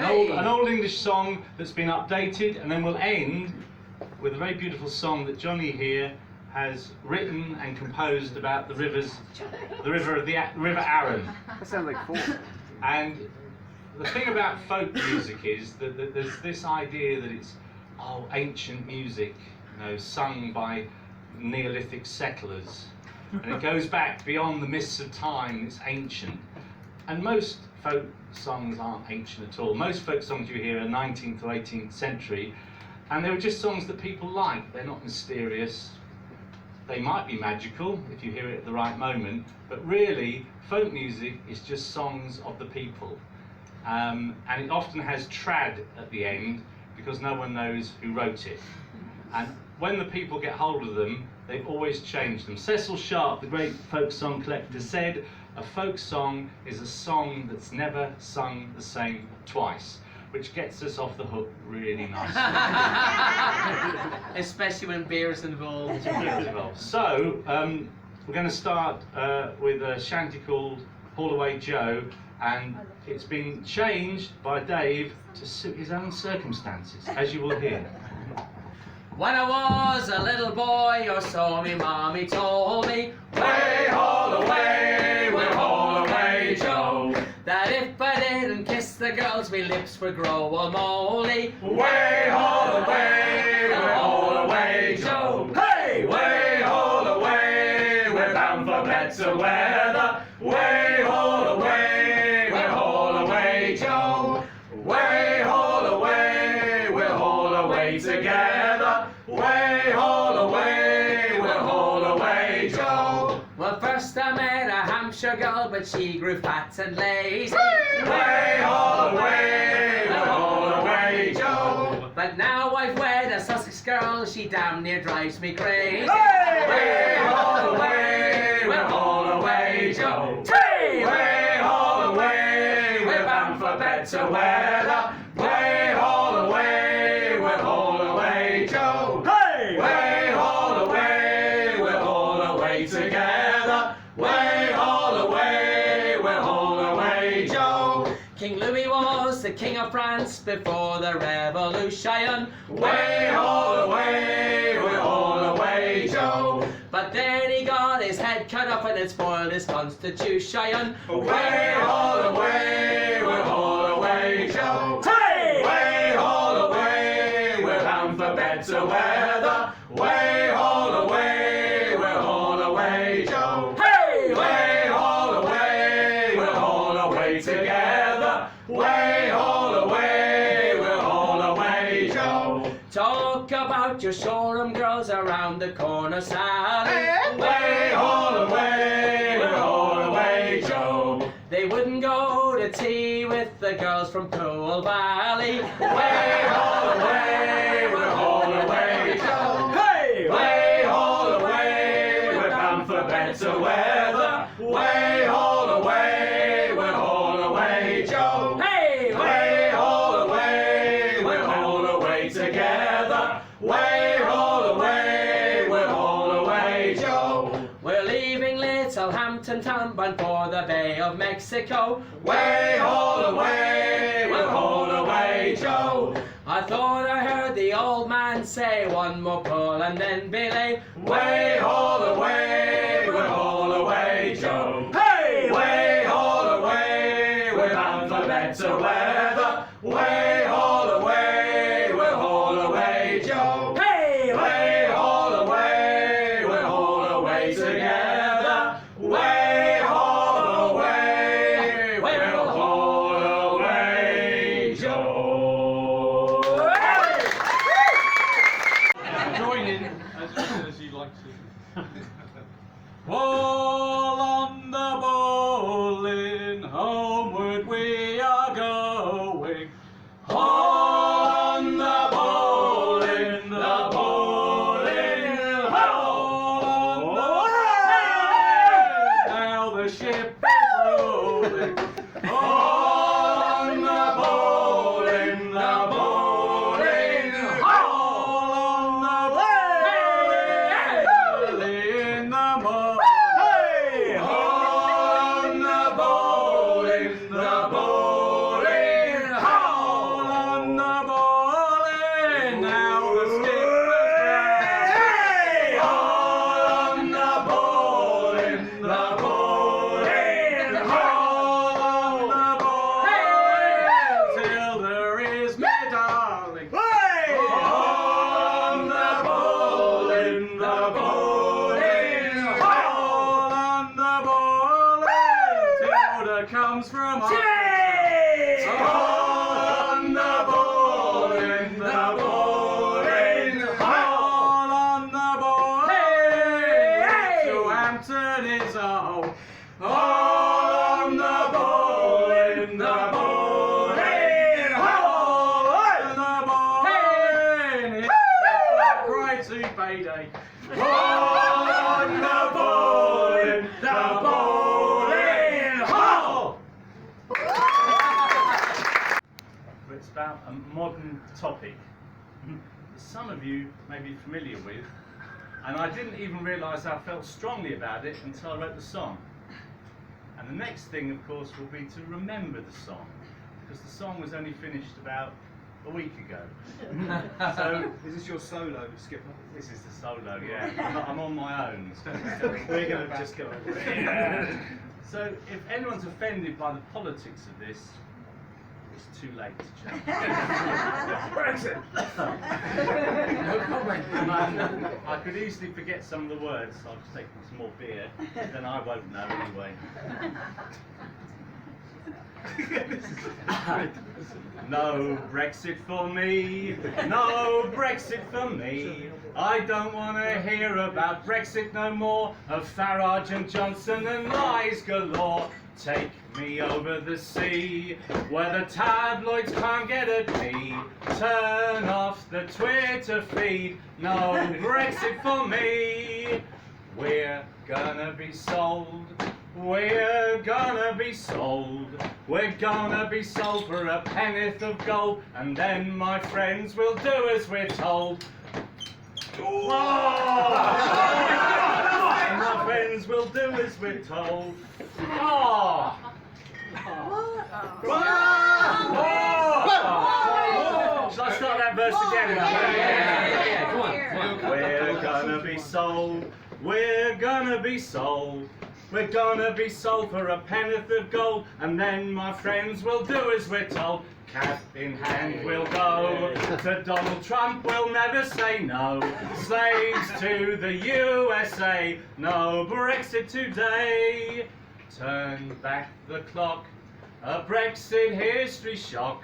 an old English song that's been updated, and then we'll end with a very beautiful song that Johnny here has written and composed about the river Arun. That sounds like four. And the thing about folk music is that there's this idea that it's ancient music, sung by Neolithic settlers, and it goes back beyond the mists of time. It's ancient, and most folk songs aren't ancient at all. Most folk songs you hear are 19th or 18th century, and they were just songs that people like. They're not mysterious. They might be magical if you hear it at the right moment, but really folk music is just songs of the people, and it often has trad at the end because no one knows who wrote it. And when the people get hold of them, they always change them. Cecil Sharp, the great folk song collector, said, "A folk song is a song that's never sung the same twice," which gets us off the hook really nicely. Especially when beer is involved. So, we're going to start with a shanty called Haul Away Joe, and it's been changed by Dave to suit his own circumstances, as you will hear. When I was a little boy or so, me mommy told me, way haul away, Joe, that if I didn't kiss the girls, me lips would grow all moly. Way haul away, Joe. Hey, way haul away, we're bound for better weather. Way haul away, Joe. Way haul away, we'll haul away together. Way haul away, we'll haul away, Joe. Well, first I met a Hampshire girl, but she grew fat and lazy. Way haul away, Joe. But now I've wed a Sussex girl, she damn near drives me crazy. Way haul away, we'll haul away, Joe. Way haul away, we're bound for better weather. Way haul away, we'll haul away, Joe. Way haul away, we'll haul away together. Way haul away, we'll haul away, Joe. King Louis was the king of France before the revolution. Way haul away, we'll haul away, Joe. But then he got his head cut off and it spoiled his constitution. Way haul away, we'll haul away, Joe. Way haul away, we're bound for better weather. Way haul away, we'll haul away, Joe. Way haul away, we'll haul away together. Way haul away, we'll haul away, Joe. Talk about your showroom girls around the corner, Sally. Way haul away, we'll haul away, Joe. They wouldn't go to tea with the girls from Poole Valley. Way haul away, we'll haul away, Joe. Way haul away, we're bound for better weather. Way haul away, we'll haul away, Joe. Way haul away, we'll haul away together. Way haul away, we'll haul away, Joe. We're leaving Littlehampton town bound for the Bay of Mexico. Way haul away, we'll haul away, Joe. I thought I heard the old man say one more pull and then belay. Way haul away, we'll haul away, Joe. Way haul away, we're bound for better weather. Way haul away, we'll haul away, Joe. Way haul away, we'll haul away together. Way haul away, we'll haul away, Joe. Join in as you like to. All on the bowling, homeward we are going. All on the bowling, all on the now the ship is rolling. All on the bowling, all on the bowling in the morning. say, on the bowling hall! It's about a modern topic that some of you may be familiar with, and I didn't even realise I felt strongly about it until I wrote the song. And the next thing, of course, will be to remember the song, because the song was only finished about a week ago. So Is this your solo, Skipper? this is the solo, yeah. I'm on my own. We're going to just go over it. Yeah. So if anyone's offended by the politics of this, it's too late to change. Brexit! No comment. I could easily forget some of the words, so I'll just take some more beer, then I won't know anyway. No Brexit for me, no Brexit for me. I don't want to hear about Brexit no more, of Farage and Johnson and lies galore. Take me over the sea, where the tabloids can't get at me. Turn off the Twitter feed, no Brexit for me. We're gonna be sold, we're gonna be sold, we're gonna be sold for a penneth of gold, and then my friends will do as we're told. And my friends will do as we're told. Oh! Shall I start that verse again? Yeah, come on. We're gonna be sold, we're gonna be sold, we're gonna be sold for a penneth of gold, and then my friends will do as we're told. Cap in hand we'll go, to Donald Trump we'll never say no. Slaves to the USA, no Brexit today. Turn back the clock, a Brexit history shock.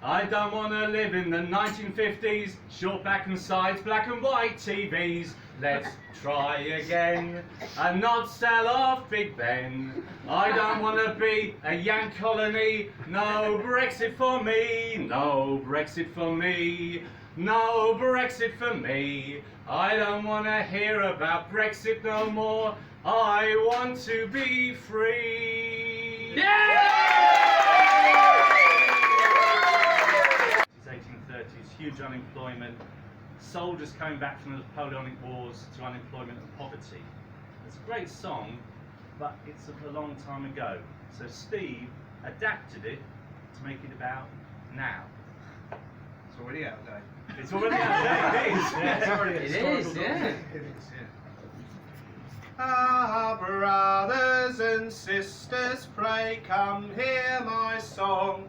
I don't want to live in the 1950s, short back and sides, black and white TVs. Let's try again and not sell off Big Ben. I don't want to be a Yank colony, no Brexit for me, no Brexit for me, no Brexit for me. I don't want to hear about Brexit no more, I want to be free. It's 1830s, huge unemployment, soldiers coming back from the Napoleonic Wars to unemployment and poverty. It's a great song, but it's a long time ago. So Steve adapted it to make it about now. It's already out of date. It's already out there, it is. It's already a It historical is, yeah. document. It is, yeah. Ah, brothers and sisters, pray come hear my song.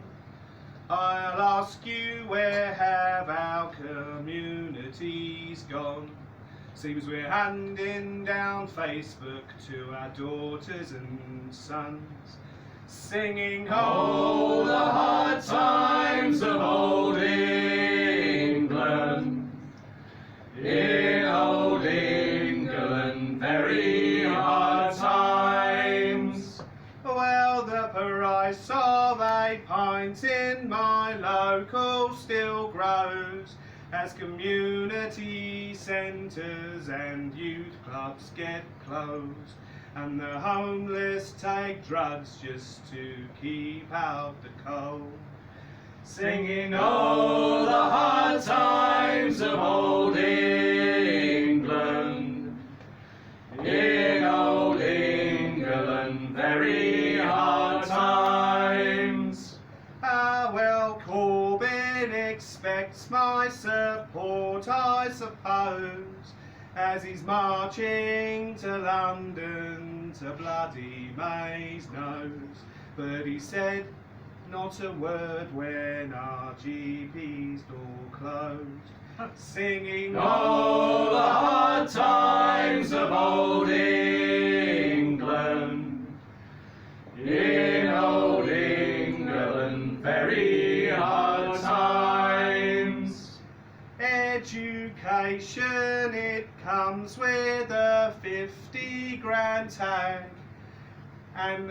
I'll ask you, where have our communities gone? Seems we're handing down Facebook to our daughters and sons, singing all the hard times of old England. In old England, very hard times. Well, the price of a pint in my local still grows as community centres and youth clubs get closed, and the homeless take drugs just to keep out the cold. Singing all the hard times of old England. In old England, very hard times. Ah, well, Corbyn expects my support, I suppose, as he's marching to London to bloody May's nose. But he said not a word when our GP's door closed, singing all the hard times of old England. In old England, very hard times. Education, it comes with a 50 grand tag, and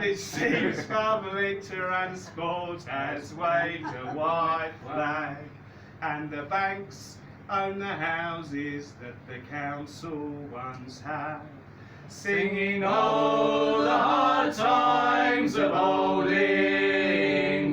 it seems public transport has waved a white flag, and the banks own the houses that the council once had, singing all the hard times of old England.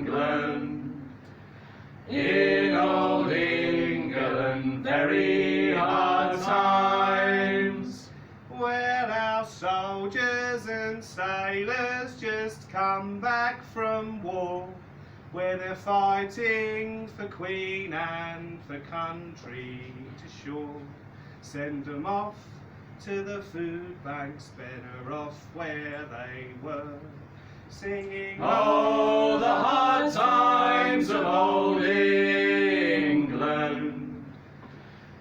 In old England, very hard times. Well, our soldiers and sailors just come back from war, where they're fighting for Queen and for country to shore. Send them off to the food banks, better off where they were, singing oh, the hard times of old England.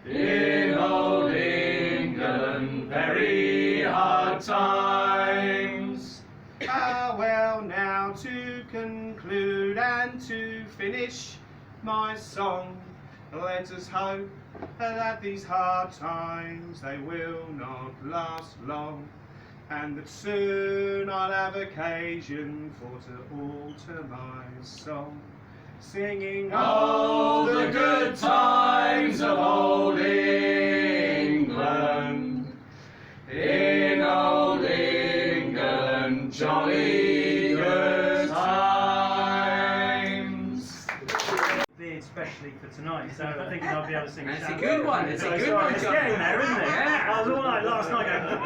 In old England, very hard times. Ah, well, now to conclude and to finish my song, let us hope that these hard times they will not last long, and that soon I'll have occasion for to alter my song, singing oh, the good times of old England. In old England, jolly good times. Especially for tonight, so I think I'll be able to sing. That's a good one. It's a good one. It's getting there, isn't it? Yeah. I was all night last night going.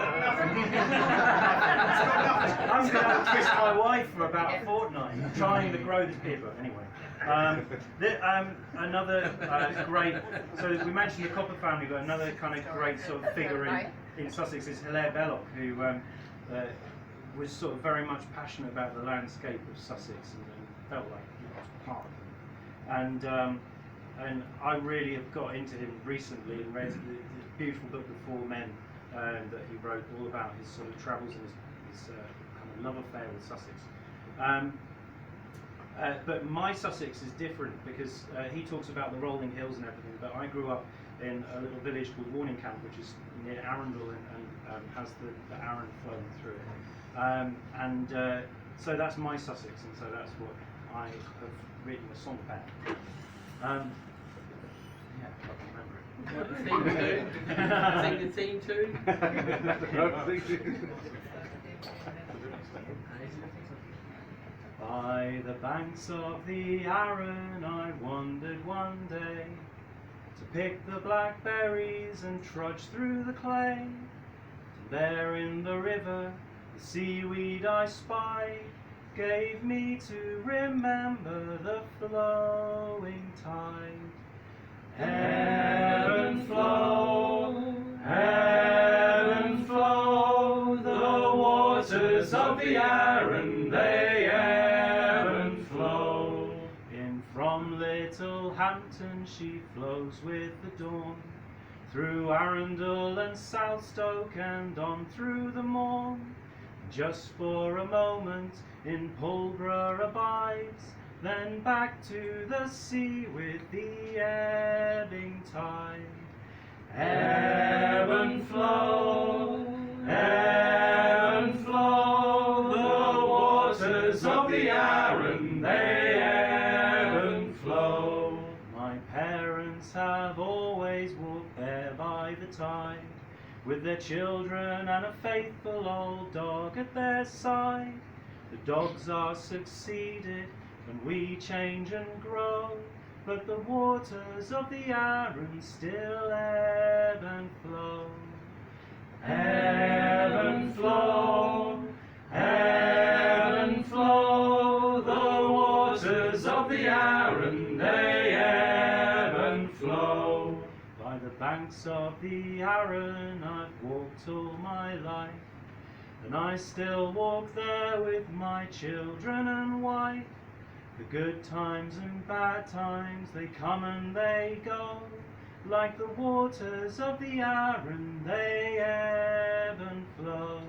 I'm going to twist my wife for about a fortnight, trying to grow this beer. But anyway, another great. So we mentioned the Copper family, but another kind of great sort of figure in Sussex is Hilaire Belloc, who was sort of very much passionate about the landscape of Sussex and felt like he was part of it. And I really have got into him recently and read the beautiful book, The Four Men, that he wrote all about his sort of travels and his kind of love affair with Sussex. But my Sussex is different because he talks about the rolling hills and everything, but I grew up in a little village called Warningcamp, which is near Arundel and has the Arun flowing through it. So that's my Sussex, and so that's what I have written a song about. Yeah, I can't remember it. Sing the theme tune. By the banks of the Arun I wandered one day, to pick the blackberries and trudge through the clay. And there in the river the seaweed I spied gave me to remember the flowing tide. Ebb and flow, the waters of the Arun, they ebb and flow. In from Little Hampton she flows with the dawn, through Arundel and Southstoke and on through the morn. Just for a moment in Pulborough abides, then back to the sea with the ebbing tide. Ebb and flow, the waters of the Arun, they ebb and flow. My parents have always walked there by the tide, with their children and a faithful old dog at their side. The dogs are succeeded and we change and grow, but the waters of the Arun still ebb and flow. Ebb and flow, the waters of the Arun, they ebb and flow. By the banks of the Arun I've walked all my life, and I still walk there with my children and wife. The good times and bad times, they come and they go, like the waters of the Arun, they ebb and flow.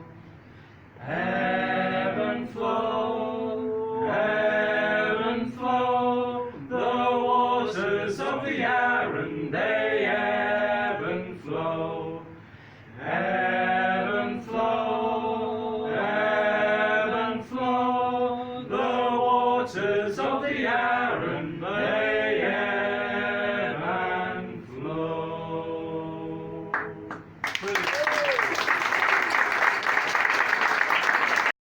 Ebb and flow, the waters of the Arun, they ebb and flow. Ebb and flow, the waters of the Arun,